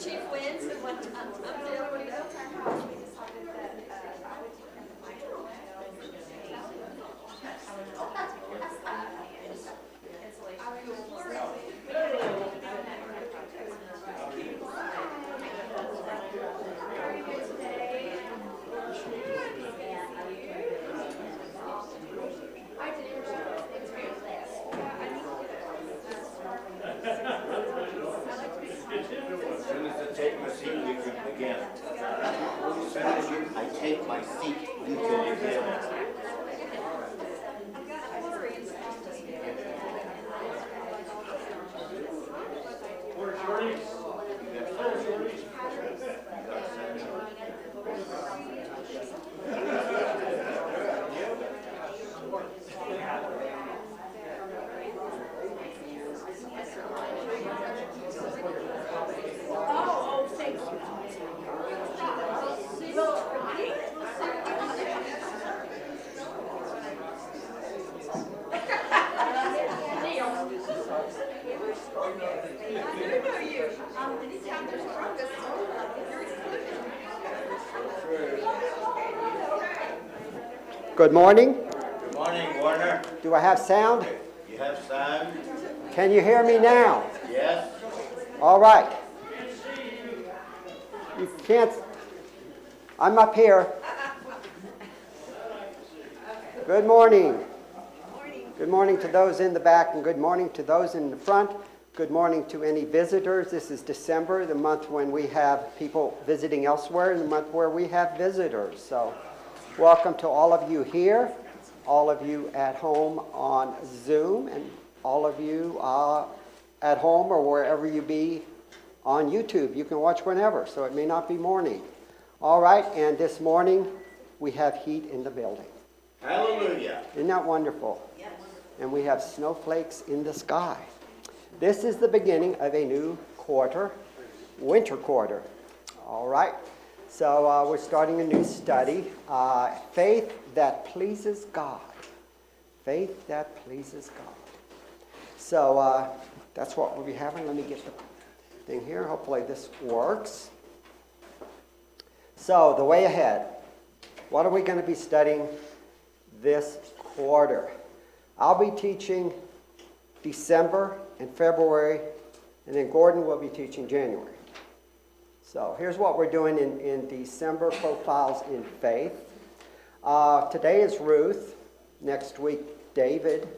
Chief wins and one time. When we built our house, we decided that I would take them to my house. As soon as I take my seat, you can begin. As soon as I take my seat, you can begin. Good morning. Good morning, Warner. Do I have sound? You have sound? Can you hear me now? Yes. All right. You can't. I'm up here. Good morning. Good morning to those in the back and good morning to those in the front. Good morning to any visitors. This is December, the month when we have people visiting elsewhere, and the month where we have visitors. So welcome to all of you here, all of you at home on Zoom, and all of you at home or wherever you be on YouTube. You can watch whenever, so it may not be morning. All right, and this morning we have heat in the building. Hallelujah. Isn't that wonderful? Yes. And we have snowflakes in the sky. This is the beginning of a new quarter, winter quarter. All right. So we're starting a new study, faith that pleases God. Faith that pleases God. So that's what we'll be having. Let me get the thing here. Hopefully this works. So the way ahead. What are we going to be studying this quarter? I'll be teaching December and February, and then Gordon will be teaching January. So here's what we're doing in December, Profiles in Faith. Today is Ruth, next week David,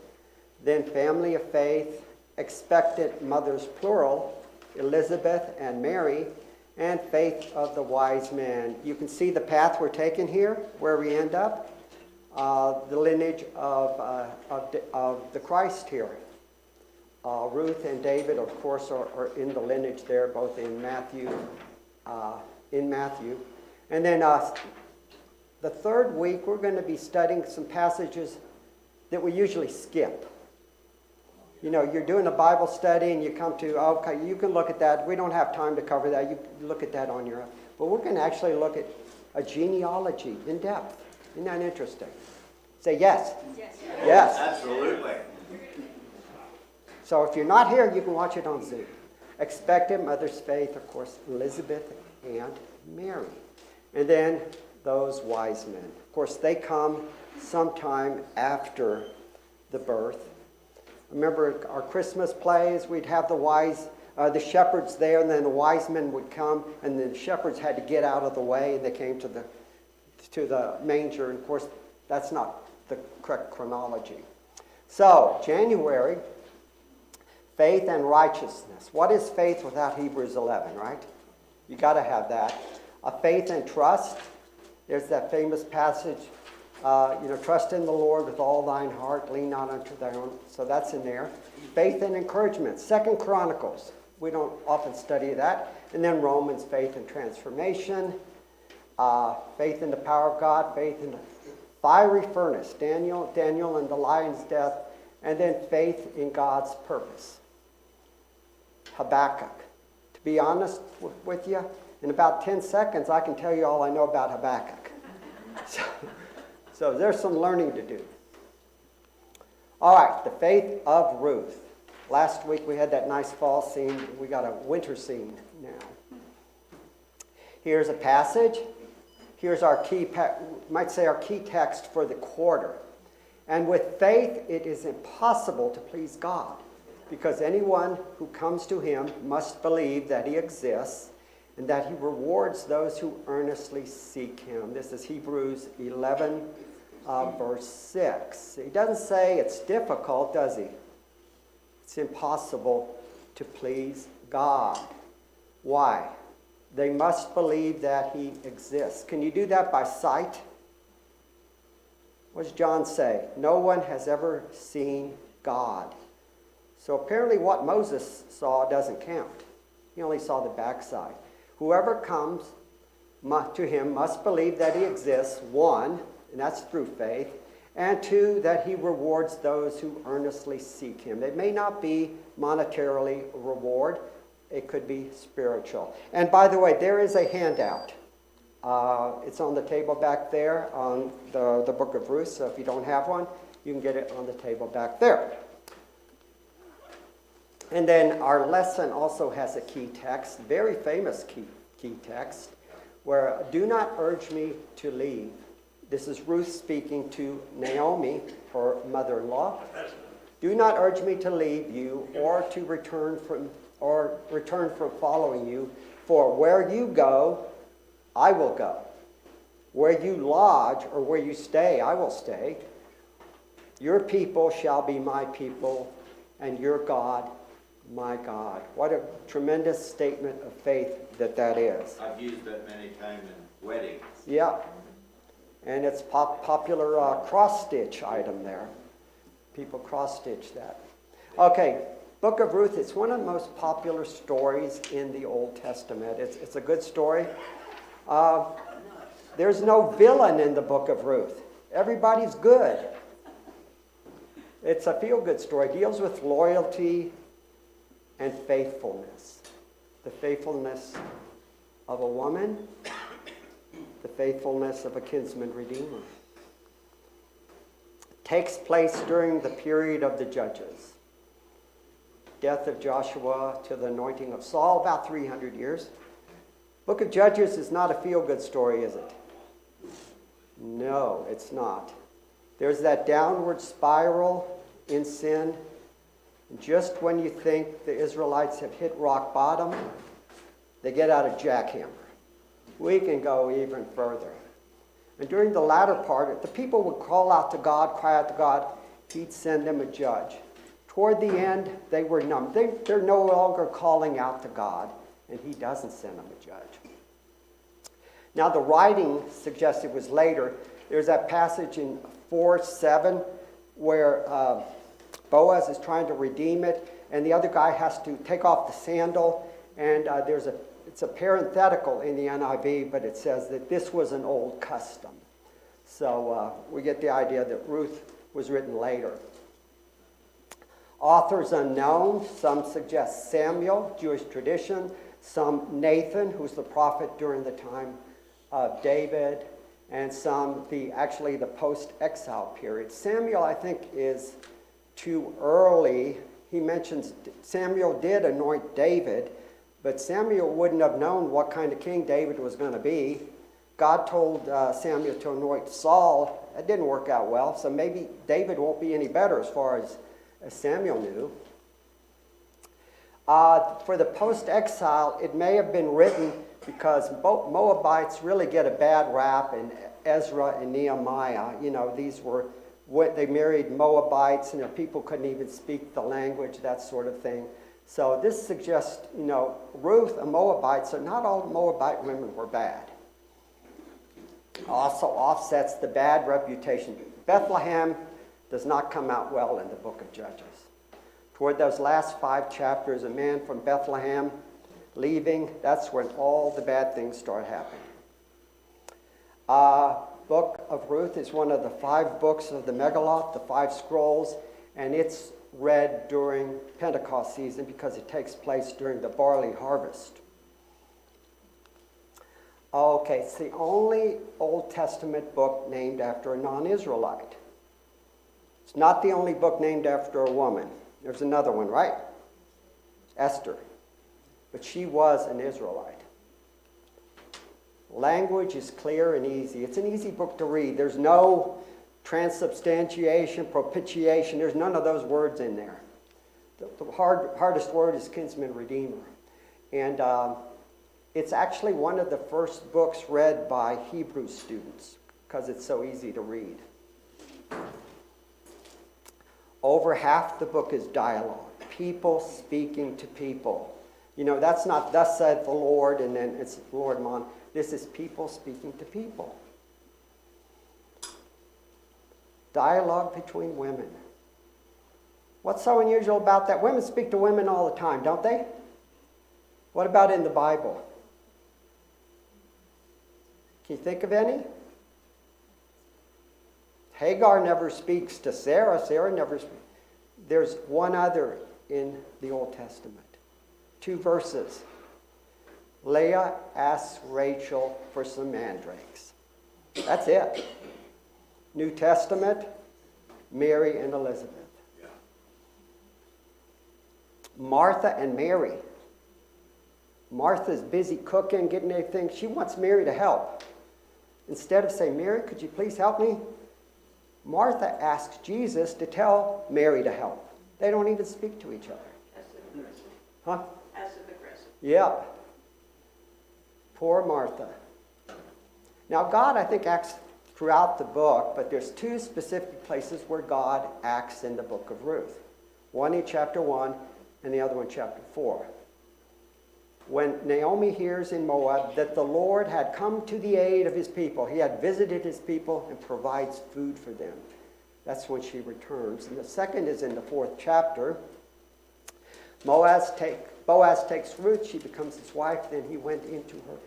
then Family of Faith, Expectant Mothers Plural, Elizabeth and Mary, and Faith of the Wise Man. You can see the path we're taking here, where we end up. The lineage of the Christ here. Ruth and David, of course, are in the lineage there, both in Matthew. And then the third week, we're going to be studying some passages that we usually skip. You know, you're doing a Bible study and you come to, okay, you can look at that. We don't have time to cover that. You look at that on your own. But we're going to actually look at a genealogy in depth. Isn't that interesting? Say yes. Yes. Yes. Absolutely. So if you're not here, you can watch it on Zoom. Expectant Mother's Faith, of course, Elizabeth and Mary. And then those wise men. Of course, they come sometime after the birth. Remember our Christmas plays, we'd have the shepherds there, and then the wise men would come, and the shepherds had to get out of the way, and they came to the manger. And of course, that's not the correct chronology. So, January, faith and righteousness. What is faith without Hebrews 11, right? You got to have that. Faith and trust. There's that famous passage, trust in the Lord with all thine heart, lean not unto thine own. So that's in there. Faith and encouragement. 2 Chronicles. We don't often study that. And then Romans, faith and transformation. Faith in the power of God. Faith in the fiery furnace. Daniel and the lion's death. And then faith in God's purpose. Habakkuk. To be honest with you, in about 10 seconds, I can tell you all I know about Habakkuk. So there's some learning to do. All right, the faith of Ruth. Last week we had that nice fall scene. We got a winter scene now. Here's a passage. Here's our might say our key text for the quarter. And with faith, it is impossible to please God, because anyone who comes to him must believe that he exists and that he rewards those who earnestly seek him. This is Hebrews 11, verse 6. He doesn't say it's difficult, does he? It's impossible to please God. Why? They must believe that he exists. Can you do that by sight? What does John say? No one has ever seen God. So apparently what Moses saw doesn't count. He only saw the backside. Whoever comes to him must believe that he exists, one, and that's through faith, and two, that he rewards those who earnestly seek him. It may not be monetarily a reward. It could be spiritual. And by the way, there is a handout. It's on the table back there on the book of Ruth. So if you don't have one, you can get it on the table back there. And then our lesson also has a key text, very famous key text, where do not urge me to leave. This is Ruth speaking to Naomi, her mother-in-law. Do not urge me to leave you or to return from following you, for where you go, I will go. Where you lodge or where you stay, I will stay. Your people shall be my people, and your God, my God. What a tremendous statement of faith that is. I've used that many times in weddings. Yeah. And it's popular cross-stitch item there. People cross-stitch that. Okay. Book of Ruth, it's one of the most popular stories in the Old Testament. It's a good story. There's no villain in the book of Ruth. Everybody's good. It's a feel-good story. It deals with loyalty and faithfulness. The faithfulness of a woman, the faithfulness of a kinsman redeemer. It takes place during the period of the judges. Death of Joshua to the anointing of Saul, about 300 years. Book of Judges is not a feel-good story, is it? No, it's not. There's that downward spiral in sin. Just when you think the Israelites have hit rock bottom, they get out a jackhammer. We can go even further. And during the latter part, if the people would call out to God, cry out to God, he'd send them a judge. Toward the end, they were numb. They're no longer calling out to God, and he doesn't send them a judge. Now, the writing suggests it was later. There's that passage in 4:7 where Boaz is trying to redeem it, and the other guy has to take off the sandal, and it's a parenthetical in the NIV, but it says that this was an old custom. So we get the idea that Ruth was written later. Authors unknown, some suggest Samuel, Jewish tradition, some Nathan, who's the prophet during the time of David, and some the post-exile period. Samuel, I think, is too early. He mentions Samuel did anoint David, but Samuel wouldn't have known what kind of king David was going to be. God told Samuel to anoint Saul. That didn't work out well, so maybe David won't be any better as far as Samuel knew. For the post-exile, it may have been written because Moabites really get a bad rap in Ezra and Nehemiah. They married Moabites, people couldn't even speak the language, that sort of thing. So this suggests, Ruth, a Moabite, so not all Moabite women were bad. Also offsets the bad reputation. Bethlehem does not come out well in the book of Judges. Toward those last 5 chapters, a man from Bethlehem leaving, that's when all the bad things start happening. Book of Ruth is one of the 5 books of the Megillah, the 5 scrolls, and it's read during Pentecost season because it takes place during the barley harvest. Okay, it's the only Old Testament book named after a non-Israelite. It's not the only book named after a woman. There's another one, right? Esther. But she was an Israelite. Language is clear and easy. It's an easy book to read. There's no transubstantiation, propitiation. There's none of those words in there. The hardest word is kinsman redeemer. And it's actually one of the first books read by Hebrew students because it's so easy to read. Over half the book is dialogue. People speaking to people. You know, that's not thus said the Lord and then it's Lord Mon. This is people speaking to people. Dialogue between women. What's so unusual about that? Women speak to women all the time, don't they? What about in the Bible? Can you think of any? Hagar never speaks to Sarah. Sarah never speaks. There's one other in the Old Testament. 2 verses. Leah asks Rachel for some mandrakes. That's it. New Testament, Mary and Elizabeth. Yeah. Martha and Mary. Martha's busy cooking, getting everything. She wants Mary to help. Instead of saying, Mary, could you please help me? Martha asks Jesus to tell Mary to help. They don't even speak to each other. Passive-aggressive. Huh? Passive-aggressive. Yeah. Poor Martha. Now, God, I think, acts throughout the book, but there's 2 specific places where God acts in the book of Ruth. One in chapter 1 and the other one chapter 4. When Naomi hears in Moab that the Lord had come to the aid of his people, he had visited his people and provides food for them. That's when she returns. And the second is in the 4th chapter. Boaz takes Ruth, she becomes his wife, then he went into her.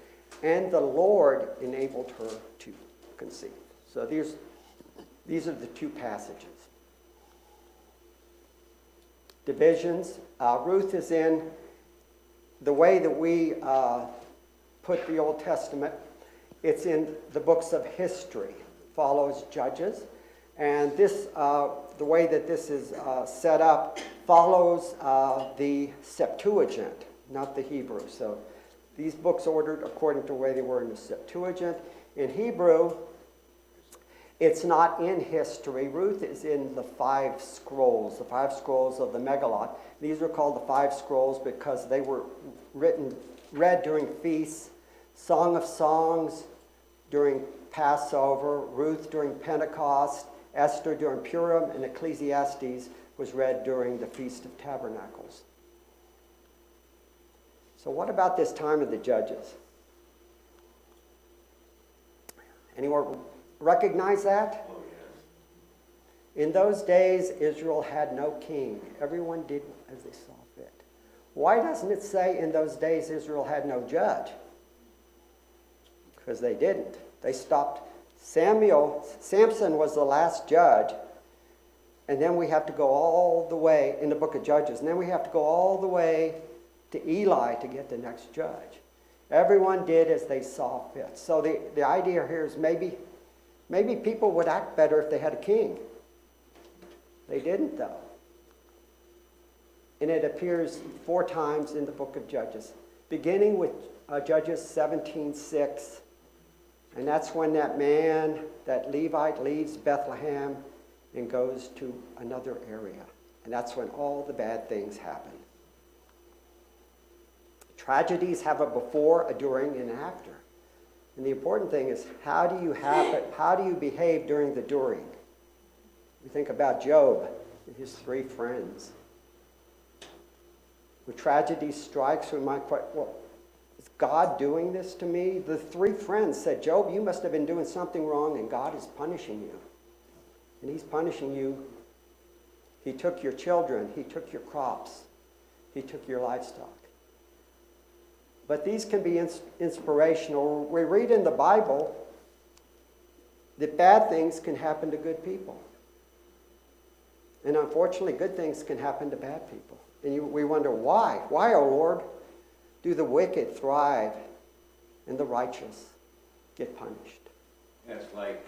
And the Lord enabled her to conceive. So these are the 2 passages. Divisions. Ruth is in the way that we put the Old Testament. It's in the books of history. Follows Judges. And this, the way that this is set up, follows the Septuagint, not the Hebrew. So these books ordered according to the way they were in the Septuagint. In Hebrew, it's not in history. Ruth is in the 5 scrolls of the Megillot. These are called the 5 scrolls because they were read during feasts, Song of Songs during Passover, Ruth during Pentecost, Esther during Purim, and Ecclesiastes was read during the Feast of Tabernacles. So what about this time of the Judges? Anyone recognize that? Oh, yes. In those days, Israel had no king. Everyone did as they saw fit. Why doesn't it say in those days Israel had no judge? Because they didn't. They stopped. Samson was the last judge, and then we have to go all the way in the book of Judges, and then we have to go all the way to Eli to get the next judge. Everyone did as they saw fit. So the idea here is maybe people would act better if they had a king. They didn't, though. And it appears 4 times in the book of Judges, beginning with Judges 17:6. And that's when that man, that Levite, leaves Bethlehem and goes to another area. And that's when all the bad things happen. Tragedies have a before, a during, and an after. And the important thing is, how do you behave during the during? We think about Job and his 3 friends. When tragedy strikes, we might quite, well, is God doing this to me? The 3 friends said, Job, you must have been doing something wrong and God is punishing you. And he's punishing you. He took your children. He took your crops. He took your livestock. But these can be inspirational. We read in the Bible that bad things can happen to good people. And unfortunately, good things can happen to bad people. And we wonder why. Why, oh Lord, do the wicked thrive and the righteous get punished? It's like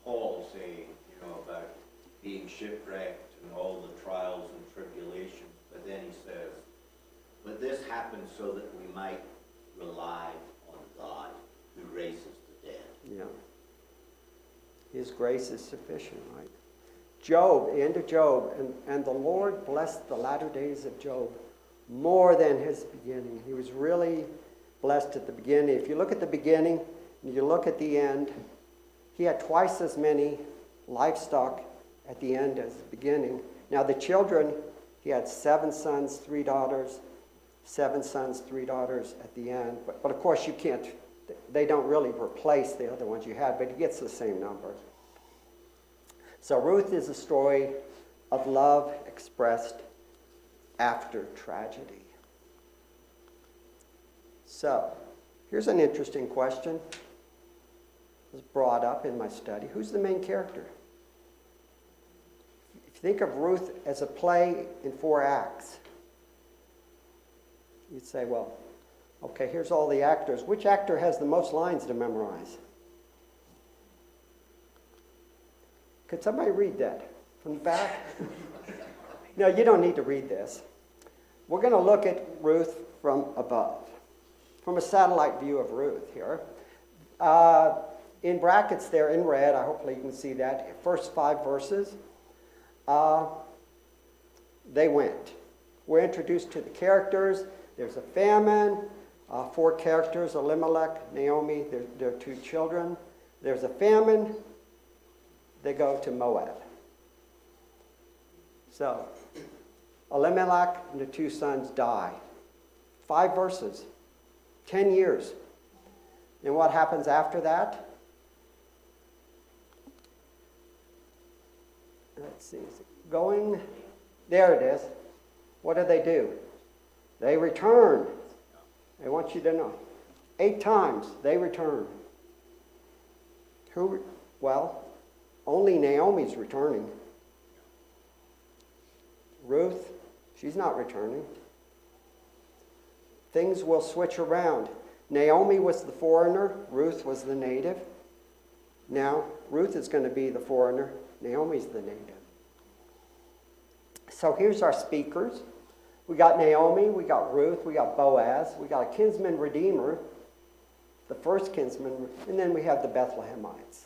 Paul saying, about being shipwrecked and all the trials and tribulations. But then he says, but this happened so that we might rely on God. who raises the dead. Yeah. His grace is sufficient, right? Job, the end of Job, and the Lord blessed the latter days of Job more than his beginning. He was really blessed at the beginning. If you look at the beginning and you look at the end, he had twice as many livestock at the end as the beginning. Now the children, he had 7 sons, 3 daughters, 7 sons, 3 daughters at the end. But of course you can't, they don't really replace the other ones you had, but he gets the same number. So Ruth is a story of love expressed after tragedy. So, here's an interesting question. It was brought up in my study. Who's the main character? If you think of Ruth as a play in 4 acts, you'd say, well, okay, here's all the actors. Which actor has the most lines to memorize? Could somebody read that from the back? No, you don't need to read this. We're going to look at Ruth from above, from a satellite view of Ruth here. In brackets there in red, hopefully you can see that, first 5 verses, they went. We're introduced to the characters. There's a famine, 4 characters, Elimelech, Naomi, their 2 children. There's a famine. They go to Moab. So, Elimelech and the 2 sons die. 5 verses, 10 years. And what happens after that? Let's see, is it going? There it is. What do? They return. I want you to know. 8 times they return. Who? Well, only Naomi's returning. Ruth, she's not returning. Things will switch around. Naomi was the foreigner. Ruth was the native. Now, Ruth is going to be the foreigner. Naomi's the native. So here's our speakers. We got Naomi, we got Ruth, we got Boaz, we got a kinsman redeemer, the first kinsman, and then we have the Bethlehemites.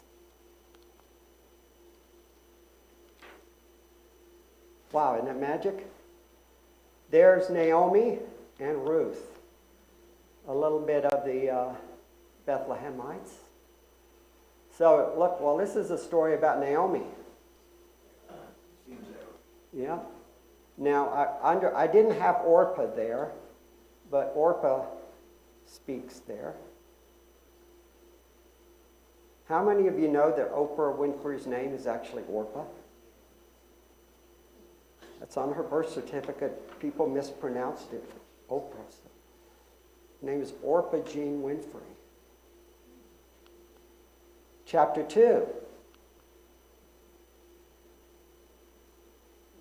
Wow, isn't that magic? There's Naomi and Ruth. A little bit of the Bethlehemites. So, look, well, this is a story about Naomi. Yeah. Now, I didn't have Orpah there, but Orpah speaks there. How many of you know that Oprah Winfrey's name is actually Orpah? That's on her birth certificate. People mispronounced it. Oprah. Her name is Orpah Jean Winfrey. Chapter 2.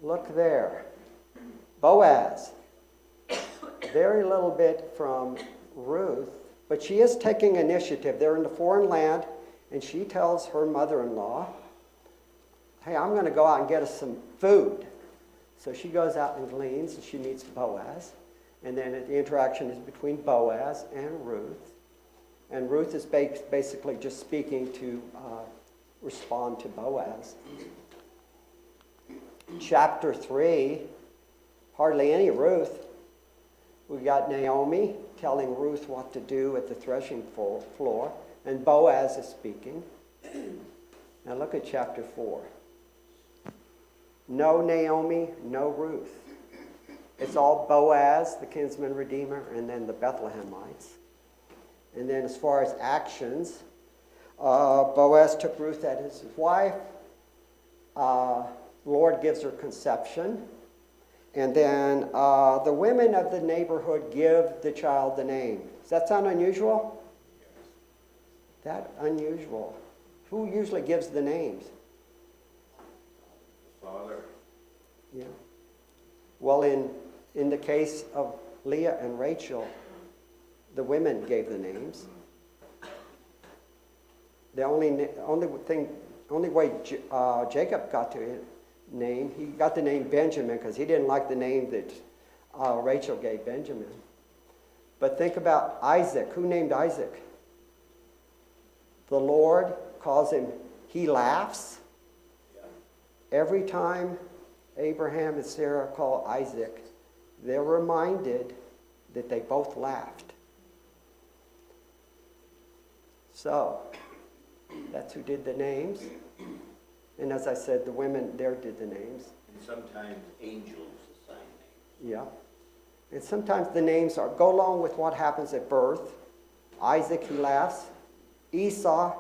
Look there. Boaz. Very little bit from Ruth, but she is taking initiative. They're in the foreign land, and she tells her mother-in-law, hey, I'm going to go out and get us some food. So she goes out and gleans, and she meets Boaz. And then the interaction is between Boaz and Ruth. And Ruth is basically just speaking to respond to Boaz. Chapter 3, hardly any Ruth. We got Naomi telling Ruth what to do at the threshing floor. And Boaz is speaking. Now look at chapter 4. No Naomi, no Ruth. It's all Boaz, the kinsman redeemer, and then the Bethlehemites. And then as far as actions, Boaz took Ruth as his wife. The Lord gives her conception. And then the women of the neighborhood give the child the name. Does that sound unusual? That unusual. Who usually gives the names? Father. Yeah. Well, in the case of Leah and Rachel, the women gave the names. The only way Jacob got to name, he got the name Benjamin because he didn't like the name that Rachel gave Benjamin. But think about Isaac. Who named Isaac? The Lord calls him, he laughs. Every time Abraham and Sarah call Isaac, they're reminded that they both laughed. So, that's who did the names. And as I said, the women there did the names. And sometimes angels assign names. Yeah. And sometimes the names go along with what happens at birth. Isaac, he laughs. Esau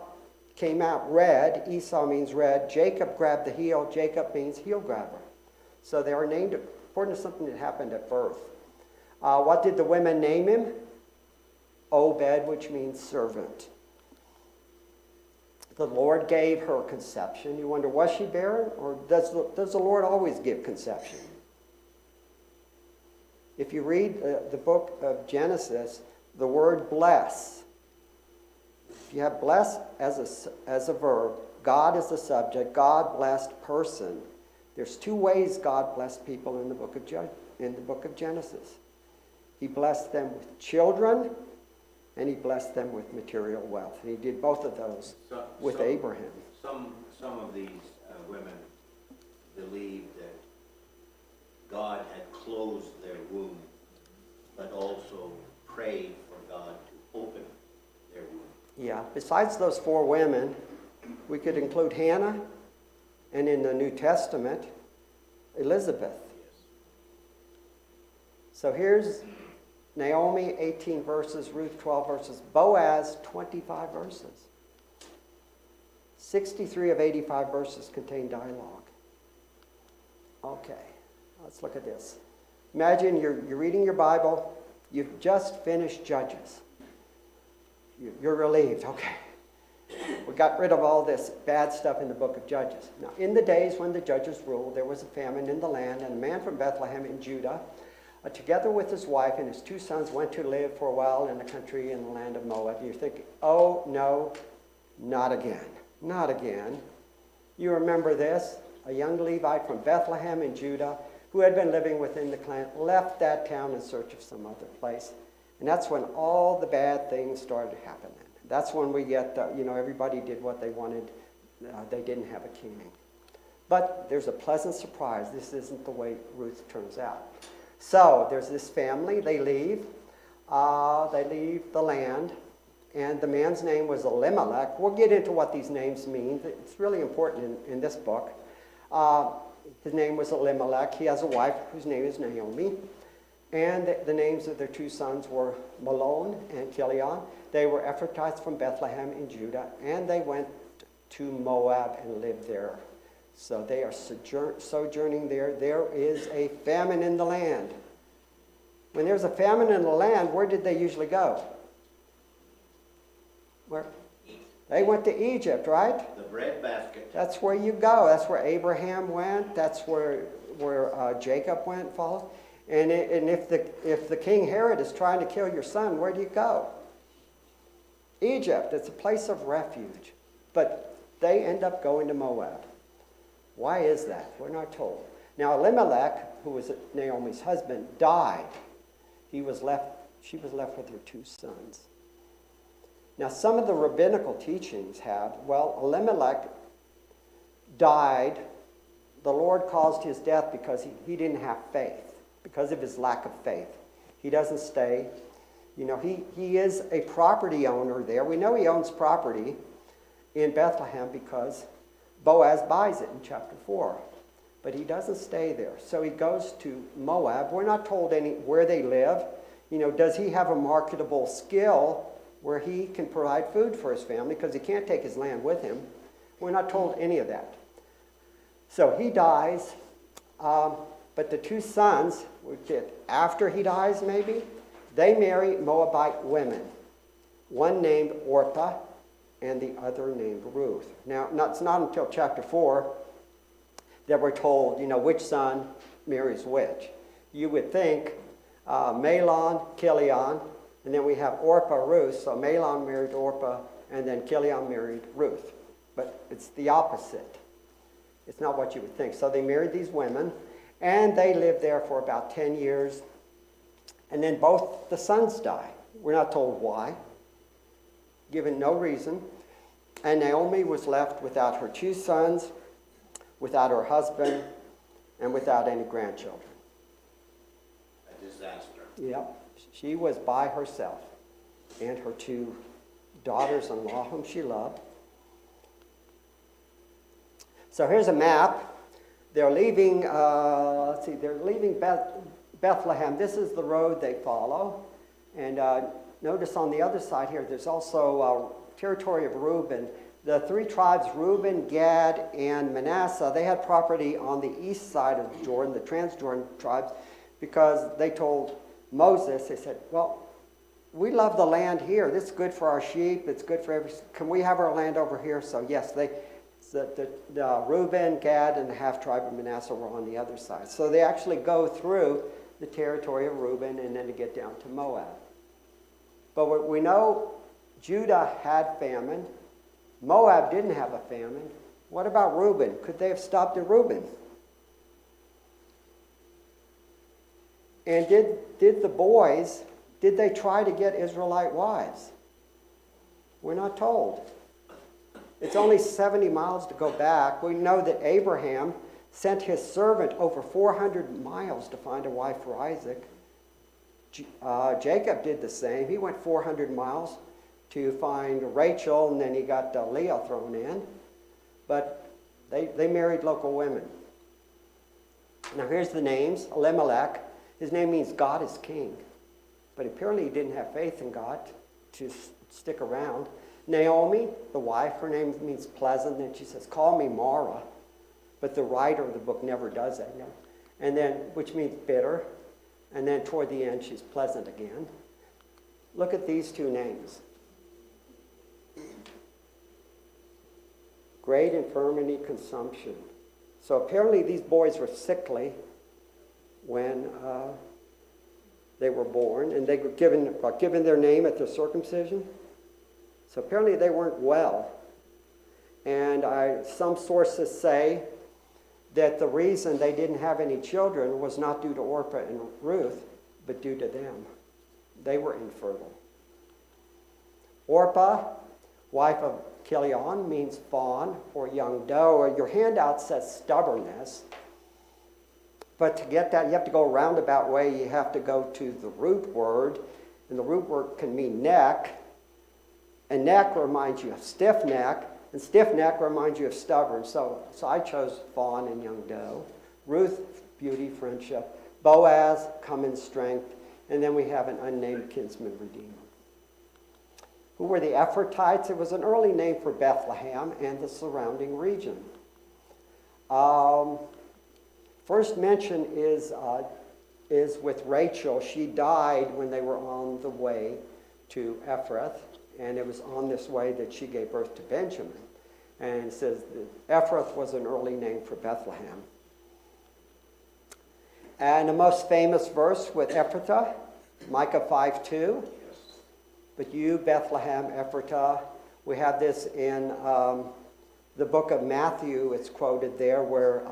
came out red. Esau means red. Jacob grabbed the heel. Jacob means heel grabber. So they are named according to something that happened at birth. What did the women name him? Obed, which means servant. The Lord gave her conception. You wonder, was she barren? Or does the Lord always give conception? If you read the book of Genesis, the word bless, if you have bless as a verb, God is the subject, God blessed person. There's two ways God blessed people in the book of Genesis. He blessed them with children, and he blessed them with material wealth. And he did both of those with Abraham. Some of these women believed that God had closed their womb, but also prayed for God to open their womb. Yeah, besides those four women, we could include Hannah, and in the New Testament, Elizabeth. So here's Naomi, 18 verses, Ruth, 12 verses, Boaz, 25 verses. 63 of 85 verses contain dialogue. Okay, let's look at this. Imagine you're reading your Bible, you've just finished Judges. You're relieved, okay. We got rid of all this bad stuff in the book of Judges. Now, in the days when the judges ruled, there was a famine in the land, and a man from Bethlehem in Judah, together with his wife and his two sons, went to live for a while in the country in the land of Moab. And you're thinking, oh, no, not again. Not again. You remember this? A young Levite from Bethlehem in Judah, who had been living within the clan, left that town in search of some other place. And that's when all the bad things started happening. That's when we get, everybody did what they wanted. They didn't have a king. But there's a pleasant surprise. This isn't the way Ruth turns out. So there's this family. They leave. They leave the land. And the man's name was Elimelech. We'll get into what these names mean. It's really important in this book. His name was Elimelech. He has a wife whose name is Naomi. And the names of their two sons were Malon and Chilion. They were Ephrathites from Bethlehem in Judah, and they went to Moab and lived there. So they are sojourning there. There is a famine in the land. When there's a famine in the land, where did they usually go? Where? They went to Egypt, right? The breadbasket. That's where you go. That's where Abraham went. That's where Jacob went, followed. And if the King Herod is trying to kill your son, where do you go? Egypt. It's a place of refuge. But they end up going to Moab. Why is that? We're not told. Now Elimelech, who was Naomi's husband, died. She was left with her two sons. Now some of the rabbinical teachings have, Elimelech died. The Lord caused his death because he didn't have faith, because of his lack of faith. He doesn't stay. He is a property owner there. We know he owns property in Bethlehem because Boaz buys it in chapter 4. But he doesn't stay there. So he goes to Moab. We're not told where they live. Does he have a marketable skill where he can provide food for his family, because he can't take his land with him? We're not told any of that. So he dies. But the two sons, after he dies maybe, they marry Moabite women. One named Orpah and the other named Ruth. Now, it's not until chapter 4 that we're told, which son marries which. You would think Mahlon, Chilion, and then we have Orpah, Ruth. So Mahlon married Orpah, and then Chilion married Ruth. But it's the opposite. It's not what you would think. So they married these women, and they lived there for about 10 years. And then both the sons die. We're not told why, given no reason. And Naomi was left without her 2 sons, without her husband, and without any grandchildren. A disaster. Yep, she was by herself and her 2 daughters-in-law whom she loved. So here's a map. They're leaving, they're leaving Bethlehem. This is the road they follow. And notice on the other side here, there's also territory of Reuben. The 3 tribes, Reuben, Gad, and Manasseh, they had property on the east side of Jordan, the Transjordan tribes, because they told Moses, they said, well, we love the land here. This is good for our sheep. It's good for can we have our land over here? So yes, the Reuben, Gad, and the half-tribe of Manasseh were on the other side. So they actually go through the territory of Reuben and then to get down to Moab. But what we know, Judah had famine. Moab didn't have a famine. What about Reuben? Could they have stopped at Reuben? And did the boys, did they try to get Israelite wives? We're not told. It's only 70 miles to go back. We know that Abraham sent his servant over 400 miles to find a wife for Isaac. Jacob did the same. He went 400 miles to find Rachel, and then he got Leah thrown in. But they married local women. Now here's the names. Elimelech, his name means God is king. But apparently he didn't have faith in God to stick around. Naomi, the wife, her name means pleasant, and she says, call me Mara. But the writer of the book never does that. No. And then, which means bitter. And then toward the end, she's pleasant again. Look at these 2 names. Great infirmity, consumption. So apparently these boys were sickly when they were born, and they were given their name at their circumcision. So apparently they weren't well. And some sources say that the reason they didn't have any children was not due to Orpah and Ruth, but due to them. They were infertile. Orpah, wife of Chilion, means fawn or young doe. Your handout says stubbornness. But to get that, you have to go a roundabout way. You have to go to the root word. And the root word can mean neck. And neck reminds you of stiff neck. And stiff neck reminds you of stubborn. So I chose fawn and young doe. Ruth, beauty, friendship. Boaz, come in strength. And then we have an unnamed kinsman redeemer. Who were the Ephrathites? It was an early name for Bethlehem and the surrounding region. First mention is with Rachel. She died when they were on the way to Ephrath, and it was on this way that she gave birth to Benjamin. And it says that Ephrath was an early name for Bethlehem. And the most famous verse with Ephrathah, Micah 5:2. But you, Bethlehem, Ephratah, we have this in the book of Matthew. It's quoted there where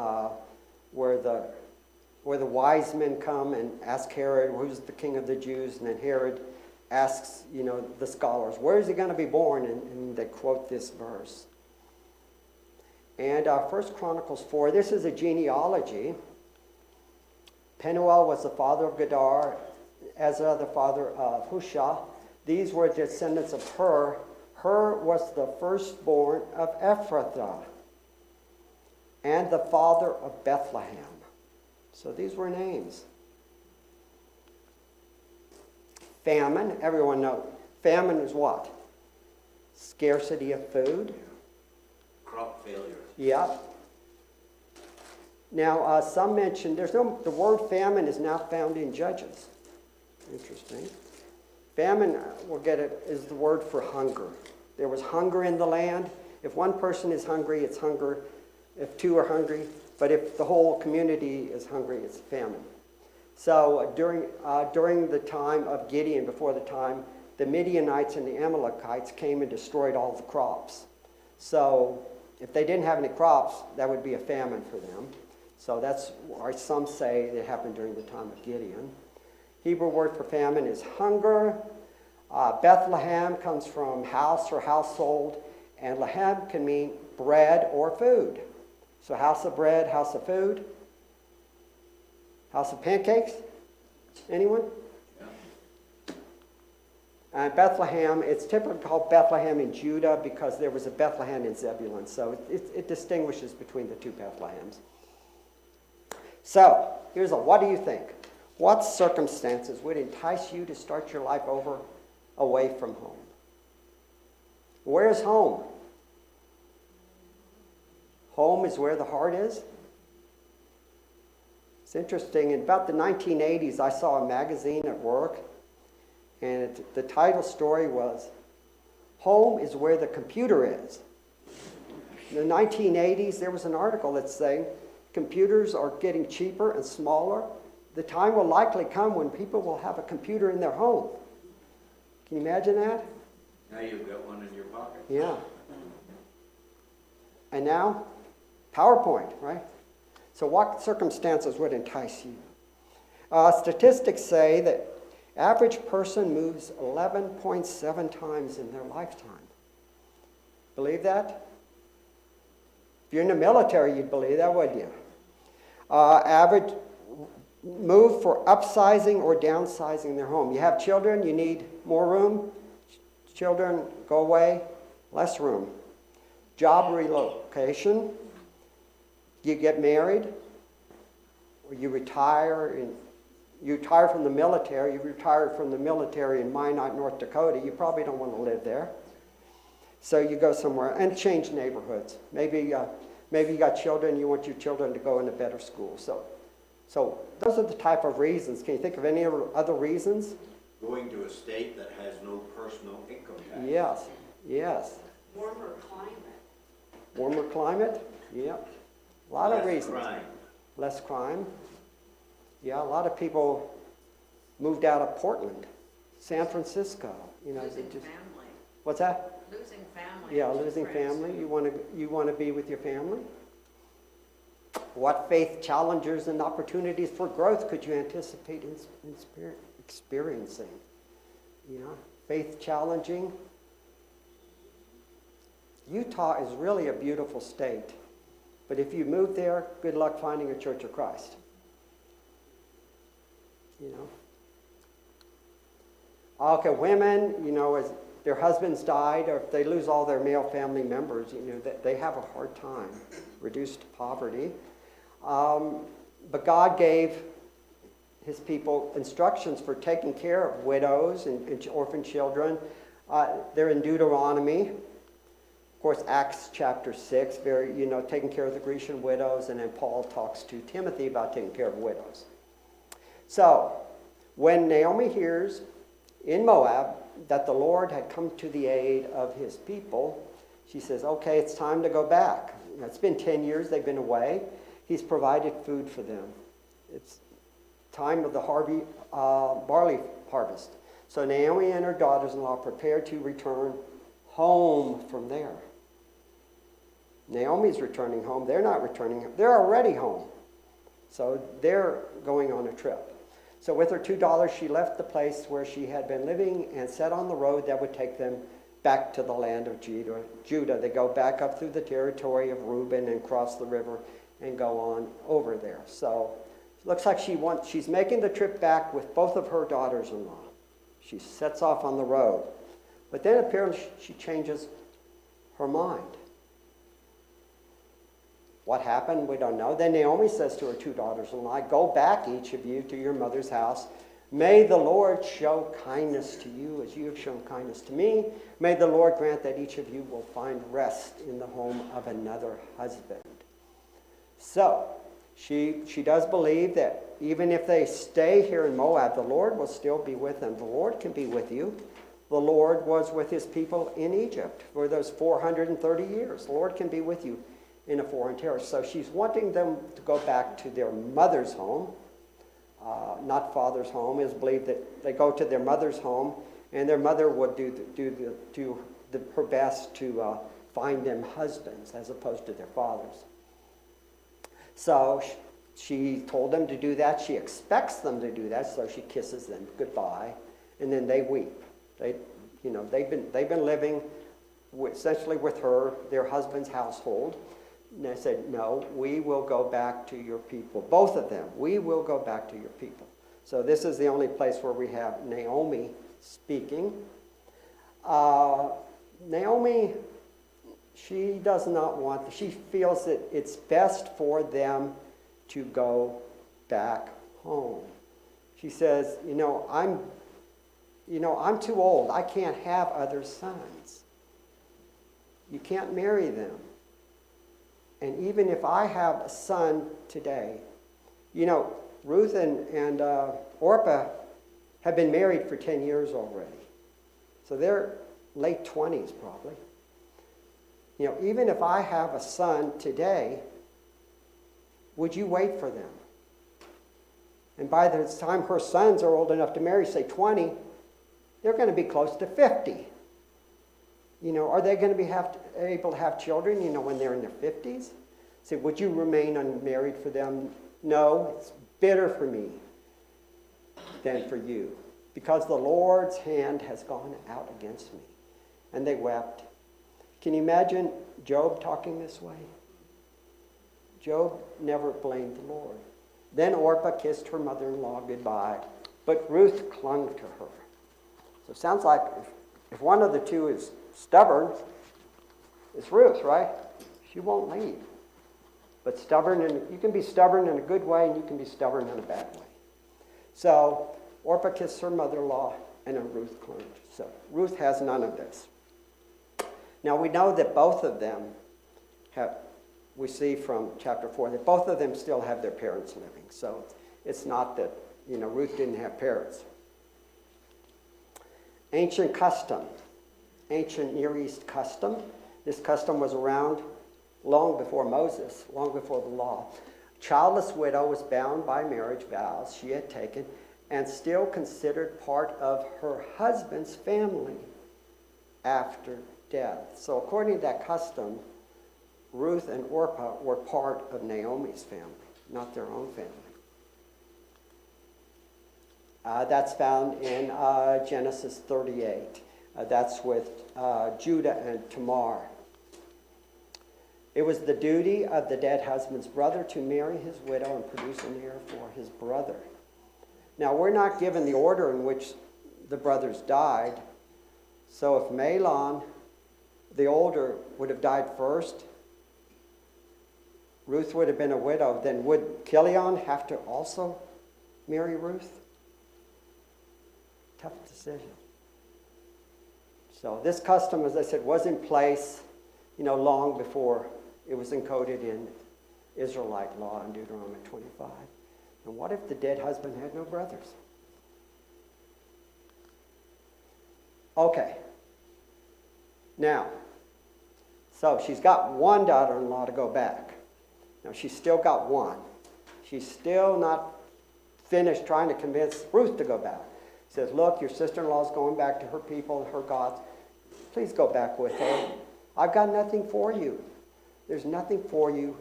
the wise men come and ask Herod, who's the king of the Jews? And then Herod asks, the scholars, where is he going to be born? And they quote this verse. And 1 Chronicles 4, this is a genealogy. Penuel was the father of Gedar, Ezra the father of Hushah. These were descendants of Hur. Hur was the firstborn of Ephrathah and the father of Bethlehem. So these were names. Famine, everyone knows. Famine is what? Scarcity of food. Crop failure. Yeah. Now, some mention, the word famine is now found in Judges. Interesting. Famine, we'll get it, is the word for hunger. There was hunger in the land. If one person is hungry, it's hunger. If 2 are hungry. But if the whole community is hungry, it's famine. So during the time of Gideon, before the time, the Midianites and the Amalekites came and destroyed all the crops. So if they didn't have any crops, that would be a famine for them. So that's why some say it happened during the time of Gideon. Hebrew word for famine is hunger. Bethlehem comes from house or household. And lahem can mean bread or food. So house of bread, house of food, house of pancakes. Anyone? And Bethlehem, it's typically called Bethlehem in Judah because there was a Bethlehem in Zebulun. So it distinguishes between the two Bethlehems. So, here's a what do you think? What circumstances would entice you to start your life over away from home? Where's home? Home is where the heart is. It's interesting. In about the 1980s, I saw a magazine at work, and the title story was, Home is Where the Computer Is. In the 1980s, there was an article that's saying computers are getting cheaper and smaller. The time will likely come when people will have a computer in their home. Can you imagine that? Now you've got one in your pocket. Yeah. And now, PowerPoint, right? So what circumstances would entice you? Statistics say that average person moves 11.7 times in their lifetime. Believe that? If you're in the military, you'd believe that, wouldn't you? Average move for upsizing or downsizing their home. You have children, you need more room. Children go away, less room. Job relocation. You get married, or you retire. You retire from the military. You retired from the military in Minot, North Dakota. You probably don't want to live there. So you go somewhere and change neighborhoods. Maybe you got children. You want your children to go in a better school. So those are the type of reasons. Can you think of any other reasons? Going to a state that has no personal income tax. Yes, yes. Warmer climate. Warmer climate. Yep. A lot of reasons. Crime. Less crime. Yeah, a lot of people moved out of Portland, San Francisco. You know, Losing they just. family. What's that? Losing family. Yeah, losing family. You want to be with your family. What faith challenges and opportunities for growth could you anticipate experiencing? You know, faith challenging. Utah is really a beautiful state, but if you move there, good luck finding a Church of Christ. You know. Okay, women, you know, as their husbands died, or if they lose all their male family members, you know, they have a hard time, reduced poverty. But God gave his people instructions for taking care of widows and orphan children. They're in Deuteronomy. Of course, Acts chapter 6, taking care of the Grecian widows, and then Paul talks to Timothy about taking care of widows. So, when Naomi hears in Moab that the Lord had come to the aid of his people, she says, okay, it's time to go back. It's been 10 years they've been away. He's provided food for them. It's time of the barley harvest. So Naomi and her daughters-in-law prepared to return home from there. Naomi's returning home. They're not returning home. They're already home. So they're going on a trip. So with her 2 daughters, she left the place where she had been living and set on the road that would take them back to the land of Judah. They go back up through the territory of Reuben and cross the river and go on over there. So it looks like she's making the trip back with both of her daughters-in-law. She sets off on the road. But then apparently she changes her mind. What happened? We don't know. Then Naomi says to her 2 daughters-in-law, go back, each of you, to your mother's house. May the Lord show kindness to you as you have shown kindness to me. May the Lord grant that each of you will find rest in the home of another husband. So, she does believe that even if they stay here in Moab, the Lord will still be with them. The Lord can be with you. The Lord was with his people in Egypt for those 430 years. The Lord can be with you in a foreign territory. So she's wanting them to go back to their mother's home, not father's home. It is believed that they go to their mother's home, and their mother would do her best to find them husbands as opposed to their fathers. So she told them to do that. She expects them to do that, so she kisses them goodbye, and then they weep. They've been living essentially with her, their husband's household. And they said, no, we will go back to your people. Both of them, we will go back to your people. So this is the only place where we have Naomi speaking. Naomi, she does not want, she feels that it's best for them to go back home. She says, I'm too old. I can't have other sons. You can't marry them. And even if I have a son today, Ruth and Orpah have been married for 10 years already. So they're late 20s probably. Even if I have a son today, would you wait for them? And by the time her sons are old enough to marry, say 20, they're going to be close to 50. Are they going to be able to have children, when they're in their 50s? Say, would you remain unmarried for them? No, it's better for me than for you, because the Lord's hand has gone out against me. And they wept. Can you imagine Job talking this way? Job never blamed the Lord. Then Orpah kissed her mother-in-law goodbye, but Ruth clung to her. So it sounds like if one of the two is stubborn, it's Ruth, right? She won't leave. But you can be stubborn in a good way, and you can be stubborn in a bad way. So Orpah kissed her mother-in-law, and then Ruth clung. So Ruth has none of this. Now we know that both of them we see from chapter 4, that both of them still have their parents living. So it's not that, Ruth didn't have parents. Ancient custom. Ancient Near East custom. This custom was around long before Moses, long before the law. Childless widow was bound by marriage vows she had taken and still considered part of her husband's family after death. So according to that custom, Ruth and Orpah were part of Naomi's family, not their own family. That's found in Genesis 38. That's with Judah and Tamar. It was the duty of the dead husband's brother to marry his widow and produce an heir for his brother. Now, we're not given the order in which the brothers died. So if Mahlon, the older, would have died first, Ruth would have been a widow, then would Chilion have to also marry Ruth? Tough decision. So this custom, as I said, was in place, long before it was encoded in Israelite law in Deuteronomy 25. And what if the dead husband had no brothers? Okay. Now, so she's got one daughter-in-law to go back. Now, she's still got one. She's still not finished trying to convince Ruth to go back. She says, look, your sister-in-law is going back to her people, her gods. Please go back with her. I've got nothing for you. There's nothing for you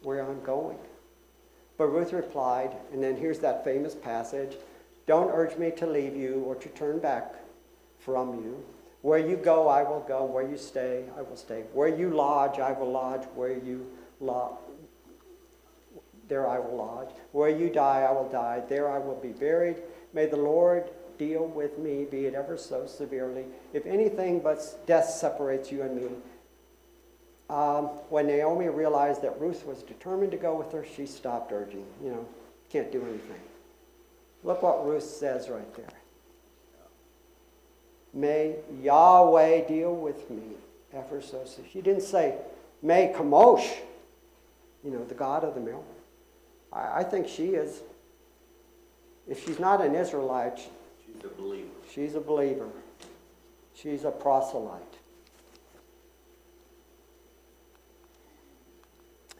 where I'm going. But Ruth replied, and then here's that famous passage, don't urge me to leave you or to turn back from you. Where you go, I will go. Where you stay, I will stay. Where you lodge, I will lodge. Where you lodge, there I will lodge. Where you die, I will die. There I will be buried. May the Lord deal with me, be it ever so severely, if anything but death separates you and me. When Naomi realized that Ruth was determined to go with her, she stopped urging. Can't do anything. Look what Ruth says right there. May Yahweh deal with me ever so soon. She didn't say, may Kamosh, the God of the mill. I think she is, if she's not an Israelite, She's a believer. She's a believer. She's a proselyte.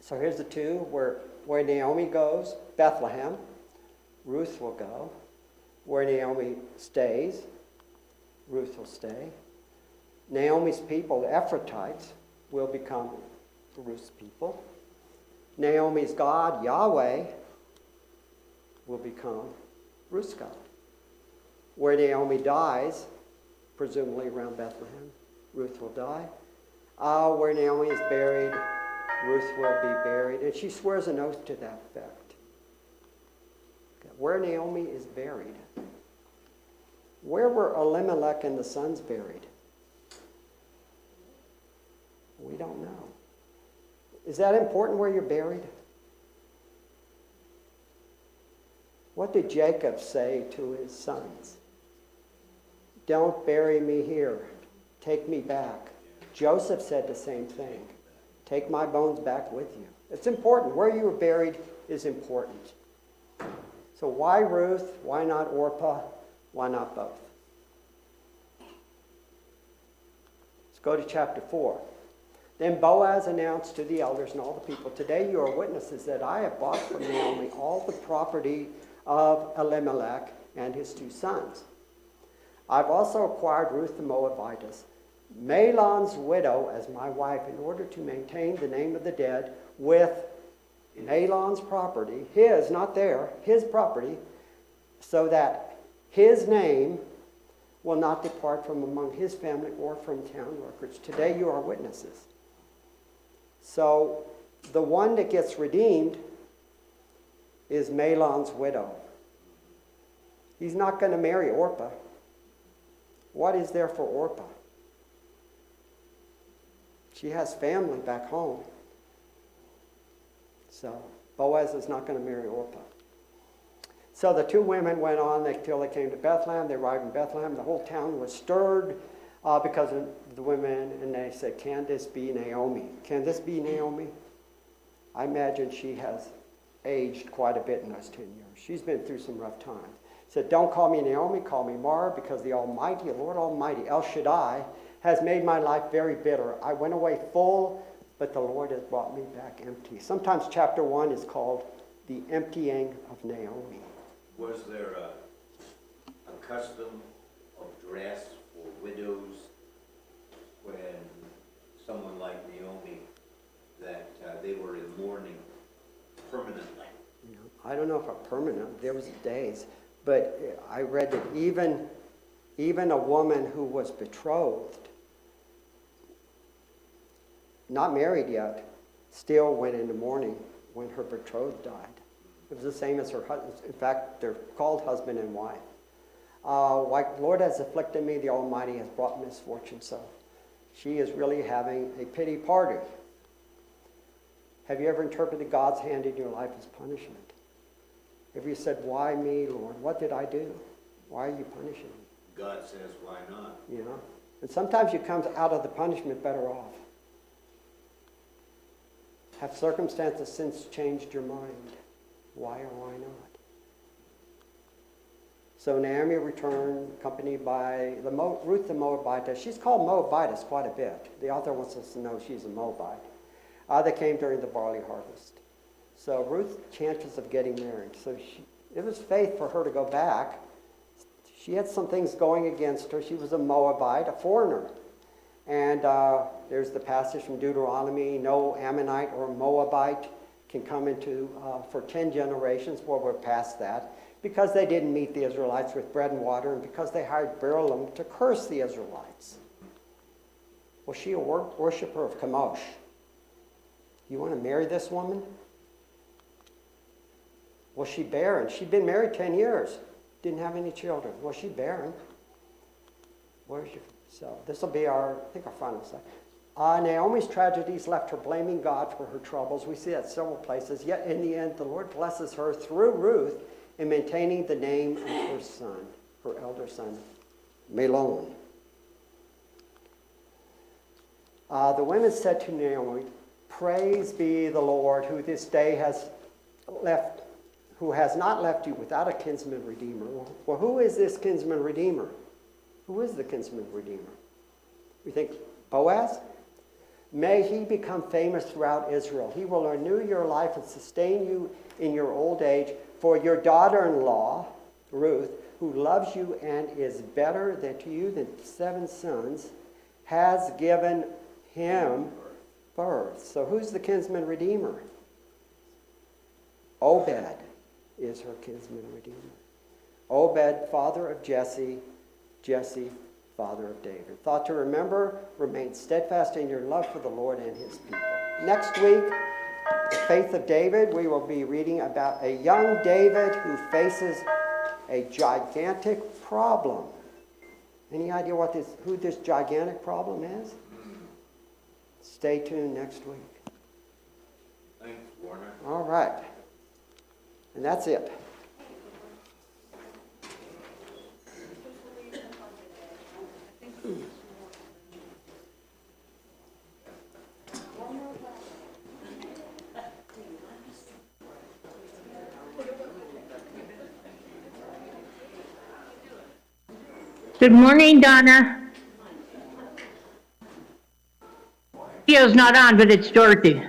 So here's the two where Naomi goes, Bethlehem. Ruth will go. Where Naomi stays, Ruth will stay. Naomi's people, the Ephrathites, will become Ruth's people. Naomi's God, Yahweh, will become Ruth's God. Where Naomi dies, presumably around Bethlehem, Ruth will die. Where Naomi is buried, Ruth will be buried. And she swears an oath to that effect. Where Naomi is buried. Where were Elimelech and the sons buried? We don't know. Is that important where you're buried? What did Jacob say to his sons? Don't bury me here. Take me back. Joseph said the same thing. Take my bones back with you. It's important. Where you were buried is important. So why Ruth? Why not Orpah? Why not both? Let's go to chapter 4. Then Boaz announced to the elders and all the people, today you are witnesses that I have bought from Naomi all the property of Elimelech and his 2 sons. I've also acquired Ruth the Moabitess, Mahlon's widow, as my wife in order to maintain the name of the dead with Mahlon's property, his, not their, his property, so that his name will not depart from among his family or from town records. Today you are witnesses. So the one that gets redeemed is Mahlon's widow. He's not going to marry Orpah. What is there for Orpah? She has family back home. So Boaz is not going to marry Orpah. So the 2 women went on until they came to Bethlehem. They arrived in Bethlehem. The whole town was stirred because of the women. And they said, can this be Naomi? Can this be Naomi? I imagine she has aged quite a bit in those 10 years. She's been through some rough times. Said, don't call me Naomi, call me Mara, because the Almighty, Lord Almighty, El Shaddai, has made my life very bitter. I went away full, but the Lord has brought me back empty. Sometimes chapter 1 is called the emptying of Naomi. Was there a custom of dress for widows when someone like Naomi, that they were in mourning permanently? You know, I don't know if a permanent, there was days, but I read that even a woman who was betrothed, not married yet, still went into mourning when her betrothed died. It was the same as her husband. In fact, they're called husband and wife. Like, Lord has afflicted me, the Almighty has brought misfortune. So she is really having a pity party. Have you ever interpreted God's hand in your life as punishment? Have you said, why me, Lord? What did I do? Why are you punishing me? God says, why not? You know? And sometimes you come out of the punishment better off. Have circumstances since changed your mind? Why or why not? So Naomi returned, accompanied by Ruth the Moabitess. She's called Moabitess quite a bit. The author wants us to know she's a Moabite. They came during the barley harvest. So Ruth's chances of getting married. So it was faith for her to go back. She had some things going against her. She was a Moabite, a foreigner. And there's the passage from Deuteronomy, no Ammonite or Moabite can come into, for 10 generations, well, we're past that, because they didn't meet the Israelites with bread and water, and because they hired Balaam to curse the Israelites. Was she a worshiper of Chemosh? You want to marry this woman? Was she barren? She'd been married 10 years, didn't have any children. Was she barren? So this will be our final slide. Naomi's tragedies left her blaming God for her troubles. We see that several places. Yet in the end, the Lord blesses her through Ruth in maintaining the name of her son, her elder son, Mahlon. The women said to Naomi, praise be the Lord who this day has not left you without a kinsman redeemer. Well, who is this kinsman redeemer? Who is the kinsman redeemer? We think Boaz? May he become famous throughout Israel. He will renew your life and sustain you in your old age. For your daughter-in-law, Ruth, who loves you and is better to you than 7 sons, has given him birth. So who's the kinsman redeemer? Obed is her kinsman redeemer. Obed, father of Jesse. Jesse, father of David. Thought to remember, remain steadfast in your love for the Lord and his people. Next week, the faith of David, we will be reading about a young David who faces a gigantic problem. Any idea who this gigantic problem is? Stay tuned next week. Thanks, Warner. All right. And that's it. Good morning, Donna. Video's not on, but it's Dorothy.